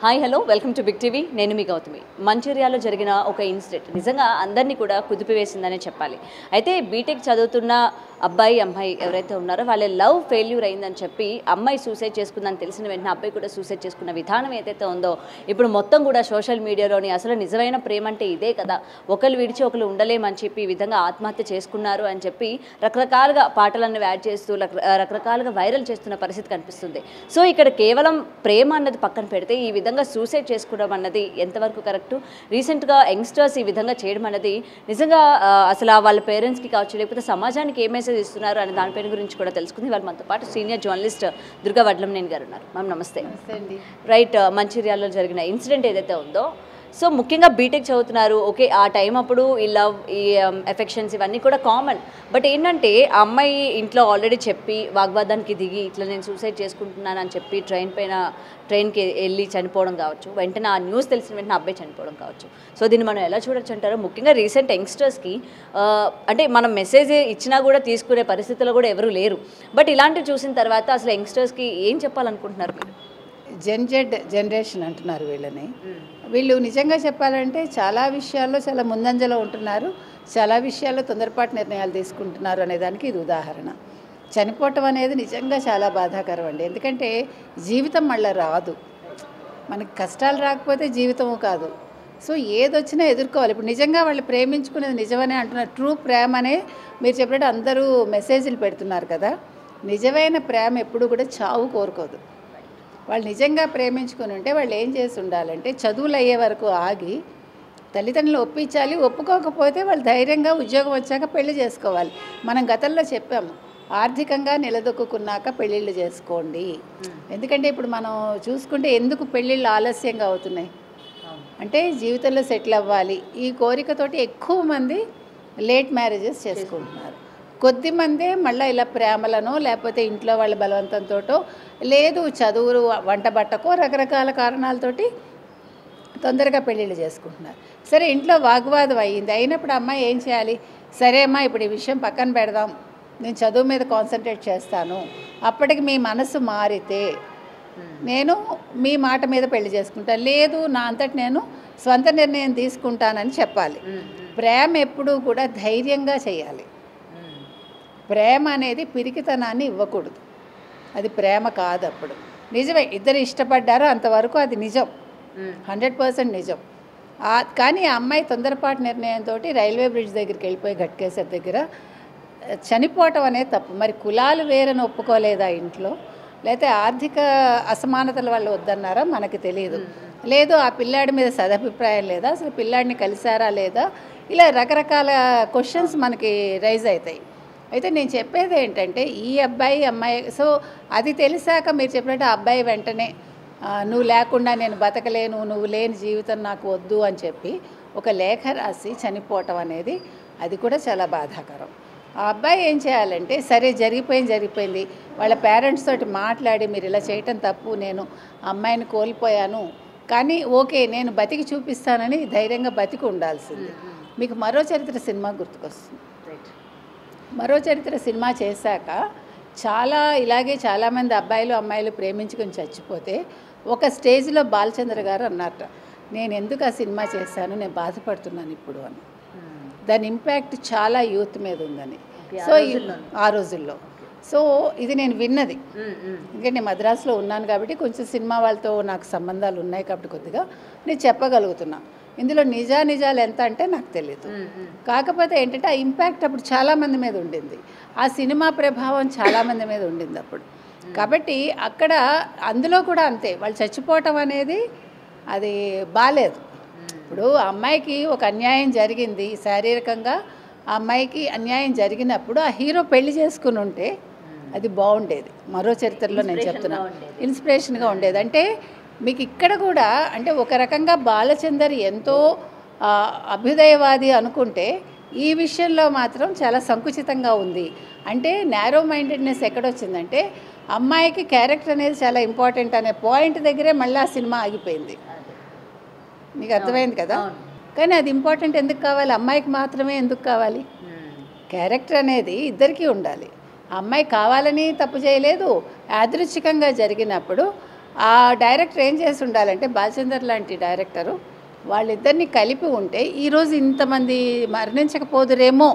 Hi hello welcome to big TV. నేను మీ గౌతమి. మంచిర్యాలలో జరిగిన ఒక ఇన్సిడెంట్ నిజంగా అందరినీ కూడా కుదిపివేసిందనే చెప్పాలి. అయితే బీటెక్ చదువుతున్న అబ్బాయి అమ్మాయి ఎవరైతే ఉన్నారో వాళ్ళ లవ్ ఫెయిల్యూర్ అయిందని చెప్పి అమ్మాయి సూసైడ్ చేసుకుందని తెలిసిన వెంటనే అబ్బాయి కూడా సూసైడ్ చేసుకున్న విధానం ఏదైతే ఉందో ఇప్పుడు మొత్తం కూడా సోషల్ మీడియాలోని అసలు నిజమైన ప్రేమ అంటే ఇదే కదా, ఒకరు విడిచి ఒకరు ఉండలేమని చెప్పి ఈ విధంగా ఆత్మహత్య చేసుకున్నారు అని చెప్పి రకరకాలుగా పాటలను యాడ్ చేస్తూ రకరకాలుగా వైరల్ చేస్తున్న పరిస్థితి కనిపిస్తుంది. సో ఇక్కడ కేవలం ప్రేమ అన్నది పక్కన పెడితే ఈ విధంగా సూసైడ్ చేసుకోవడం అన్నది ఎంతవరకు కరెక్టు? రీసెంట్గా యంగ్స్టర్స్ ఈ విధంగా చేయడం అన్నది నిజంగా అసలు వాళ్ళ పేరెంట్స్కి కావచ్చు, లేకపోతే సమాజానికి ఏ మెసేజ్ ఇస్తున్నారు అనే దానిపైన గురించి కూడా తెలుసుకుంది. వాళ్ళు మనతో పాటు సీనియర్ జర్నలిస్ట్ దుర్గా వడ్లంనేని గారు ఉన్నారు. మ్యామ్ నమస్తే. రైట్, మంచిర్యాలలో జరిగిన ఇన్సిడెంట్ ఏదైతే ఉందో, సో ముఖ్యంగా బీటెక్ చదువుతున్నారు, ఓకే ఆ టైం అప్పుడు ఈ లవ్ ఈ ఎఫెక్షన్స్ ఇవన్నీ కూడా కామన్. బట్ ఏంటంటే ఆ అమ్మాయి ఇంట్లో ఆల్రెడీ చెప్పి వాగ్వాదానికి దిగి ఇట్లా నేను సూసైడ్ చేసుకుంటున్నాను అని చెప్పి ట్రైన్కి వెళ్ళి చనిపోవడం కావచ్చు, వెంటనే ఆ న్యూస్ తెలిసిన వెంటనే అబ్బాయి చనిపోవడం కావచ్చు. సో దీన్ని మనం ఎలా చూడొచ్చు అంటారు? ముఖ్యంగా రీసెంట్ యంగ్స్టర్స్కి అంటే మనం మెసేజ్ ఇచ్చినా కూడా తీసుకునే పరిస్థితుల్లో కూడా ఎవరు లేరు. బట్ ఇలాంటివి చూసిన తర్వాత అసలు యంగ్స్టర్స్కి ఏం చెప్పాలనుకుంటున్నారు మీరు? జెడ్ జనరేషన్ అంటున్నారు వీళ్ళని. వీళ్ళు నిజంగా చెప్పాలంటే చాలా విషయాల్లో చాలా ముందంజలో ఉంటున్నారు, చాలా విషయాల్లో తొందరపాటు నిర్ణయాలు తీసుకుంటున్నారు అనేదానికి ఇది ఉదాహరణ. చనిపోవటం అనేది నిజంగా చాలా బాధాకరం అండి. ఎందుకంటే జీవితం మళ్ళీ రాదు, మనకి కష్టాలు రాకపోతే జీవితము కాదు. సో ఏదొచ్చినా ఎదుర్కోవాలి. ఇప్పుడు నిజంగా వాళ్ళు ప్రేమించుకునేది నిజమనే అంటున్నారు. ట్రూ ప్రేమ అనే మీరు చెప్పినట్టు అందరూ మెసేజ్లు పెడుతున్నారు కదా. నిజమైన ప్రేమ ఎప్పుడు కూడా చావు కోరుకోదు. వాళ్ళు నిజంగా ప్రేమించుకుని ఉంటే వాళ్ళు ఏం చేసి ఉండాలంటే చదువులు అయ్యే వరకు ఆగి తల్లిదండ్రులు ఒప్పించాలి. ఒప్పుకోకపోతే వాళ్ళు ధైర్యంగా ఉద్యోగం వచ్చాక పెళ్లి చేసుకోవాలి. మనం గతంలో చెప్పాము, ఆర్థికంగా నిలదొక్కున్నాక పెళ్ళిళ్ళు చేసుకోండి. ఎందుకంటే ఇప్పుడు మనం చూసుకుంటే ఎందుకు పెళ్ళిళ్ళు ఆలస్యంగా అవుతున్నాయి అంటే జీవితంలో సెటిల్ అవ్వాలి ఈ కోరికతోటి ఎక్కువ మంది లేట్ మ్యారేజెస్ చేసుకుంటున్నారు. కొద్దిమందే మళ్ళీ ఇలా ప్రేమలను లేకపోతే ఇంట్లో వాళ్ళ బలవంతంతో లేదు చదువులు వంట బట్టకో రకరకాల కారణాలతోటి తొందరగా పెళ్ళిళ్ళు చేసుకుంటున్నారు. సరే ఇంట్లో వాగ్వాదం అయ్యింది, అయినప్పుడు అమ్మాయి ఏం చేయాలి? సరే అమ్మా ఇప్పుడు ఈ విషయం పక్కన పెడదాం, నేను చదువు మీద కాన్సన్ట్రేట్ చేస్తాను, అప్పటికి మీ మనసు మారితే నేను మీ మాట మీద పెళ్లి చేసుకుంటాను, లేదు నా అంతటి నేను స్వంత నిర్ణయం తీసుకుంటానని చెప్పాలి. ప్రేమ ఎప్పుడూ కూడా ధైర్యంగా చేయాలి. ప్రేమ అనేది పిరికితనాన్ని ఇవ్వకూడదు, అది ప్రేమ కాదు. అప్పుడు నిజమే ఇద్దరు ఇష్టపడ్డారు అంతవరకు అది నిజం, 100% నిజం. కానీ ఆ అమ్మాయి తొందరపాటు నిర్ణయంతో రైల్వే బ్రిడ్జ్ దగ్గరికి వెళ్ళిపోయి ఘట్కేసర్ దగ్గర చనిపోవటం అనేది తప్పు. మరి కులాలు వేరని ఒప్పుకోలేదా ఇంట్లో, లేకపోతే ఆర్థిక అసమానతల వాళ్ళు వద్దన్నారా మనకు తెలియదు, లేదు ఆ పిల్లాడి మీద సదభిప్రాయం లేదా, అసలు పిల్లాడిని కలిసారా లేదా, ఇలా రకరకాల క్వశ్చన్స్ మనకి రైజ్ అవుతాయి. అయితే నేను చెప్పేది ఏంటంటే ఈ అబ్బాయి అమ్మాయి సో అది తెలిసాక మీరు చెప్పినట్టు ఆ అబ్బాయి వెంటనే నువ్వు లేకుండా నేను బతకలేను, నువ్వు లేని జీవితం నాకు వద్దు అని చెప్పి ఒక లేఖ రాసి చనిపోవటం అనేది అది కూడా చాలా బాధాకరం. ఆ అబ్బాయి ఏం చేయాలంటే సరే జరిగిపోయింది వాళ్ళ పేరెంట్స్ తోటి మాట్లాడి మీరు ఇలా చేయటం తప్పు, నేను అమ్మాయిని కోల్పోయాను కానీ ఓకే నేను బతికి చూపిస్తానని ధైర్యంగా బతికి ఉండాల్సింది. మీకు మరో చరిత్ర సినిమా గుర్తుకొస్తుంది. మరో చరిత్ర సినిమా చేశాక ఇలాగే చాలామంది అబ్బాయిలు అమ్మాయిలు ప్రేమించుకొని చచ్చిపోతే ఒక స్టేజ్లో బాలచంద్ర గారు అన్నట్టు నేను ఎందుకు ఆ సినిమా చేశాను, నేను బాధపడుతున్నాను ఇప్పుడు అని. దాని ఇంపాక్ట్ చాలా యూత్ మీద ఉందని. సో ఆ రోజుల్లో సో ఇది నేను విన్నది, ఎందుకంటే నేను మద్రాసులో ఉన్నాను కాబట్టి కొంచెం సినిమా వాళ్ళతో నాకు సంబంధాలు ఉన్నాయి కాబట్టి కొద్దిగా నేను చెప్పగలుగుతున్నా. ఇందులో నిజాలు ఎంత అంటే నాకు తెలియదు. కాకపోతే ఏంటంటే ఆ ఇంపాక్ట్ అప్పుడు చాలామంది మీద ఉండింది, ఆ సినిమా ప్రభావం చాలామంది మీద ఉండింది అప్పుడు. కాబట్టి అక్కడ అందులో కూడా అంతే, వాళ్ళు చచ్చిపోవటం అనేది అది బాలేదు. ఇప్పుడు ఆ అమ్మాయికి ఒక అన్యాయం జరిగింది, శారీరకంగా ఆ అమ్మాయికి అన్యాయం జరిగినప్పుడు ఆ హీరో పెళ్లి చేసుకుని ఉంటే అది బాగుండేది. మరో చరిత్రలో నేను చెప్తున్నా ఇన్స్పిరేషన్గా ఉండేది. అంటే మీకు ఇక్కడ కూడా అంటే ఒక రకంగా బాలచందర్ ఎంతో అభ్యుదయవాది అనుకుంటే ఈ విషయంలో మాత్రం చాలా సంకుచితంగా ఉంది. అంటే నేరో మైండెడ్నెస్ ఎక్కడొచ్చిందంటే అమ్మాయికి క్యారెక్టర్ అనేది చాలా ఇంపార్టెంట్ అనే పాయింట్ దగ్గరే మళ్ళీ ఆ సినిమా ఆగిపోయింది. మీకు అర్థమైంది కదా. కానీ అది ఇంపార్టెంట్ ఎందుకు కావాలి, అమ్మాయికి మాత్రమే ఎందుకు కావాలి? క్యారెక్టర్ అనేది ఇద్దరికీ ఉండాలి. ఆ అమ్మాయి కావాలని తప్పు చేయలేదు, యాదృచ్ఛికంగా జరిగినప్పుడు ఆ డైరెక్టర్ ఏం చేసి ఉండాలంటే బాలచందర్ లాంటి డైరెక్టరు వాళ్ళిద్దరిని కలిపి ఉంటే ఈరోజు ఇంతమంది మరణించకపోదురేమో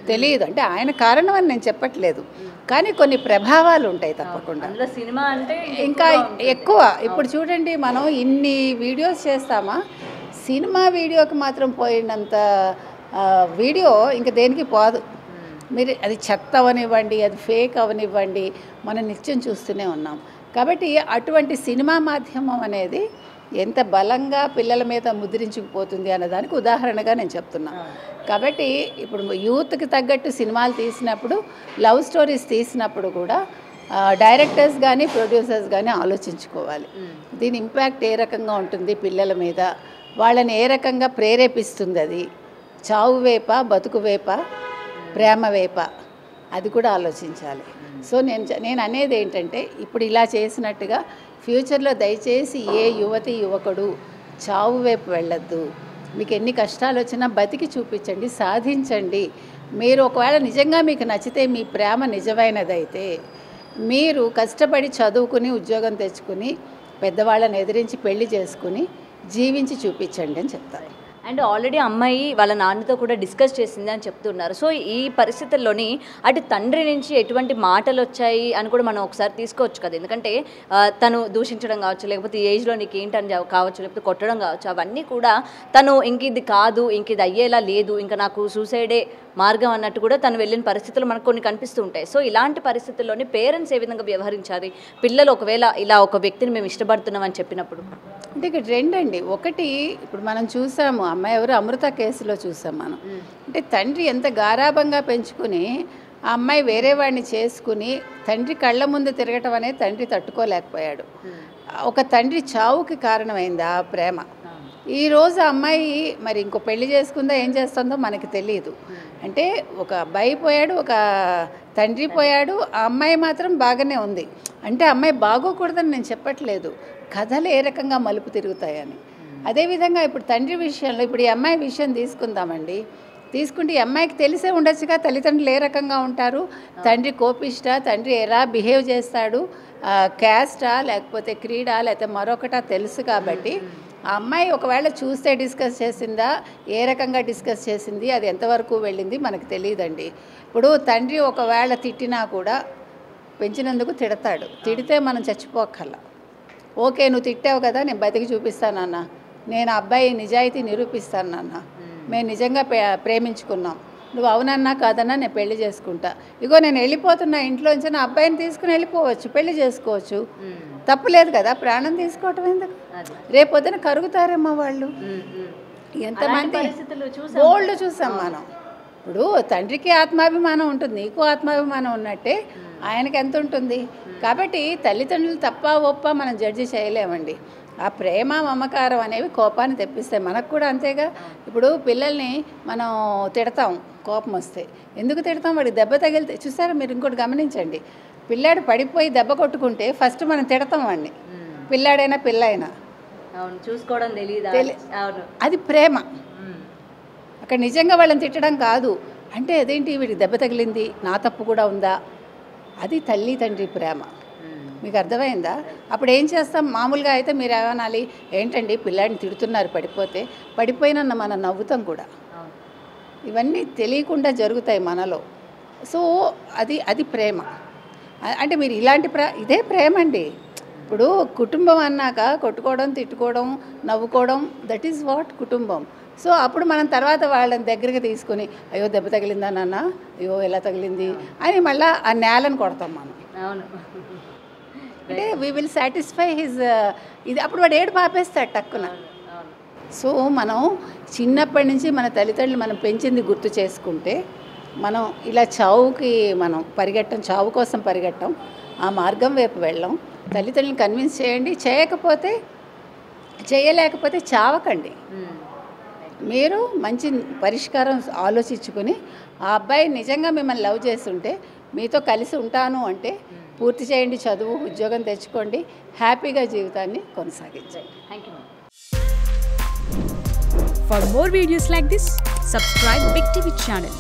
తెలియదు. అంటే ఆయన కారణం అని నేను చెప్పట్లేదు, కానీ కొన్ని ప్రభావాలు ఉంటాయి తప్పకుండా. సినిమా అంటే ఇంకా ఎక్కువ ఇప్పుడు చూడండి, మనం ఇన్ని వీడియోస్ చేస్తామా, సినిమా వీడియోకి మాత్రం పోయినంత వీడియో ఇంకా దేనికి పోదు. మీరు అది చెత్త అవనివ్వండి, అది ఫేక్ అవనివ్వండి, మనం నిత్యం చూస్తూనే ఉన్నాం. కాబట్టి అటువంటి సినిమా మాధ్యమం అనేది ఎంత బలంగా పిల్లల మీద ముద్రించుకుపోతుంది అన్నదానికి ఉదాహరణగా నేను చెప్తున్నాను. కాబట్టి ఇప్పుడు యూత్కి తగ్గట్టు సినిమాలు తీసినప్పుడు, లవ్ స్టోరీస్ తీసినప్పుడు కూడా డైరెక్టర్స్ కానీ ప్రొడ్యూసర్స్ కానీ ఆలోచించుకోవాలి, దీని ఇంపాక్ట్ ఏ రకంగా ఉంటుంది పిల్లల మీద, వాళ్ళని ఏ రకంగా ప్రేరేపిస్తుంది, అది చావు వేప బతుకు వేప ప్రేమ వేప, అది కూడా ఆలోచించాలి. సో నేను అనేది ఏంటంటే, ఇప్పుడు ఇలా చేసినట్టుగా ఫ్యూచర్లో దయచేసి ఏ యువతి యువకుడు చావు వైపు వెళ్ళొద్దు. మీకు ఎన్ని కష్టాలు వచ్చినా బతికి చూపించండి, సాధించండి. మీరు ఒకవేళ నిజంగా మీకు నచ్చితే, మీ ప్రేమ నిజమైనదైతే, మీరు కష్టపడి చదువుకుని ఉద్యోగం తెచ్చుకుని పెద్దవాళ్ళని ఎదిరించి పెళ్లి చేసుకుని జీవించి చూపించండి అని చెప్తారు. అండ్ ఆల్రెడీ అమ్మాయి వాళ్ళ నాన్నతో కూడా డిస్కస్ చేసింది అని చెప్తున్నారు. సో ఈ పరిస్థితుల్లోని అటు తండ్రి నుంచి ఎటువంటి మాటలు వచ్చాయి అని కూడా మనం ఒకసారి తీసుకోవచ్చు కదా. ఎందుకంటే తను దూషించడం కావచ్చు, లేకపోతే ఏజ్లో నీకు ఏంటని కావచ్చు, లేకపోతే కొట్టడం కావచ్చు, అవన్నీ కూడా తను ఇంక ఇది కాదు, ఇంక ఇది అయ్యేలా లేదు, ఇంకా నాకు సూసైడే మార్గం అన్నట్టు కూడా తను వెళ్ళిన పరిస్థితులు మనకు కొన్ని కనిపిస్తూ ఉంటాయి. సో ఇలాంటి పరిస్థితుల్లోని పేరెంట్స్ ఏ విధంగా వ్యవహరించాలి, పిల్లలు ఒకవేళ ఇలా ఒక వ్యక్తిని మేము ఇష్టపడుతున్నామని చెప్పినప్పుడు? అంటే ఇక్కడ రెండండి. ఒకటి, ఇప్పుడు మనం చూసాము, అమ్మాయి ఎవరు అమృత కేసులో చూసాం మనం. అంటే తండ్రి ఎంత గారాభంగా పెంచుకుని ఆ అమ్మాయి వేరే వాడిని చేసుకుని తండ్రి కళ్ళ ముందు తిరగటం అనేది తండ్రి తట్టుకోలేకపోయాడు. ఒక తండ్రి చావుకి కారణమైంది ఆ ప్రేమ. ఈరోజు అమ్మాయి మరి ఇంకో పెళ్లి చేసుకుందా ఏం చేస్తుందో మనకి తెలియదు. అంటే ఒక అబ్బాయి పోయాడు, ఒక తండ్రి పోయాడు, ఆ అమ్మాయి మాత్రం బాగానే ఉంది. అంటే అమ్మాయి బాగోకూడదని నేను చెప్పట్లేదు, కథలు ఏ రకంగా మలుపు తిరుగుతాయని. అదేవిధంగా ఇప్పుడు తండ్రి విషయంలో, ఇప్పుడు ఈ అమ్మాయి విషయం తీసుకుందామండి. తీసుకుంటే ఈ అమ్మాయికి తెలిసే ఉండొచ్చుగా తల్లిదండ్రులు ఏ రకంగా ఉంటారు, తండ్రి కోపిష్ట, తండ్రి ఎలా బిహేవ్ చేస్తాడు, క్యాస్టా లేకపోతే క్రీడా లేకపోతే మరొకటా తెలుసు. కాబట్టి ఆ అమ్మాయి ఒకవేళ చూస్తే డిస్కస్ చేసిందా, ఏ రకంగా డిస్కస్ చేసింది, అది ఎంతవరకు వెళ్ళింది మనకు తెలియదండి. ఇప్పుడు తండ్రి ఒకవేళ తిట్టినా కూడా పెంచినందుకు తిడతాడు, తిడితే మనం చచ్చిపోకల్లా. ఓకే నువ్వు తిట్టావు కదా, నేను బతికి చూపిస్తానన్న, నేను అబ్బాయి నిజాయితీ నిరూపిస్తాను నాన్న, మేము నిజంగా ప్రేమించుకున్నాం, నువ్వు అవునన్నా కాదన్నా నేను పెళ్లి చేసుకుంటా, ఇగో నేను వెళ్ళిపోతున్నా ఇంట్లోంచి, నా అబ్బాయిని తీసుకుని వెళ్ళిపోవచ్చు, పెళ్లి చేసుకోవచ్చు, తప్పులేదు కదా. ప్రాణం తీసుకోవటం ఎందుకు? రేపొద్దున కరుగుతారేమో వాళ్ళు. ఎంతమంది గోల్డ్ చూసాం మనం. ఇప్పుడు తండ్రికి ఆత్మాభిమానం ఉంటుంది, నీకు ఆత్మాభిమానం ఉన్నట్టే ఆయనకి ఎంత ఉంటుంది. కాబట్టి తల్లిదండ్రులు తప్ప ఒప్ప మనం జడ్జి చేయలేమండి. ఆ ప్రేమ మమకారం అనేవి కోపాన్ని తెప్పిస్తాయి, మనకు కూడా అంతేగా. ఇప్పుడు పిల్లల్ని మనం తిడతాం కోపం వస్తే, ఎందుకు తిడతాం? వాడికి దెబ్బ తగిలితే చూసారా మీరు, ఇంకోటి గమనించండి, పిల్లాడు పడిపోయి దెబ్బ కొట్టుకుంటే ఫస్ట్ మనం తిడతాం వాడిని, పిల్లాడైనా పిల్లైనా. చూసుకోవడం తెలియదు, అది ప్రేమ. అక్కడ నిజంగా వాళ్ళని తిట్టడం కాదు. అంటే అదేంటి వీడికి దెబ్బ తగిలింది, నా తప్పు కూడా ఉందా, అది తల్లి తండ్రి ప్రేమ. మీకు అర్థమైందా? అప్పుడు ఏం చేస్తాం? మామూలుగా అయితే మీరు ఏమనాలి, ఏంటండి పిల్లాడిని తిడుతున్నారు పడిపోతే, పడిపోయినన్న మనం నవ్వుతాం కూడా. ఇవన్నీ తెలియకుండా జరుగుతాయి మనలో. సో అది ప్రేమ. అంటే మీరు ఇలాంటి ఇదే ప్రేమ అండి. ఇప్పుడు కుటుంబం అన్నాక కొట్టుకోవడం, తిట్టుకోవడం, నవ్వుకోవడం, దట్ ఈజ్ వాట్ కుటుంబం. సో అప్పుడు మనం తర్వాత వాళ్ళని దగ్గరికి తీసుకుని, అయ్యో దెబ్బ తగిలిందా నాన్న, అయ్యో ఎలా తగిలింది అని మళ్ళీ ఆ నేలను కొడతాం మనం. అంటే వీ విల్ సాటిస్ఫై హిజ్ ఇది. అప్పుడు వాడు ఏడు పాపేస్తాడు టక్కున. సో మనం చిన్నప్పటి నుంచి మన తల్లిదండ్రులు మనం పెంచింది గుర్తు చేసుకుంటే, మనం ఇలా చావుకి మనం పరిగెట్టం, చావు కోసం పరిగెట్టం, ఆ మార్గం వైపు వెళ్ళాం. తల్లిదండ్రులను కన్విన్స్ చేయండి, చేయలేకపోతే చావకండి. మీరు మంచి పరిష్కారం ఆలోచించుకుని, ఆ అబ్బాయి నిజంగా మిమ్మల్ని లవ్ చేస్తుంటే, మీతో కలిసి ఉంటాను అంటే పూర్తి చేయండి, చదువు, ఉద్యోగం తెచ్చుకోండి, హ్యాపీగా జీవితాన్ని కొనసాగించండి. Thank you. For more videos like this, subscribe Big TV channel.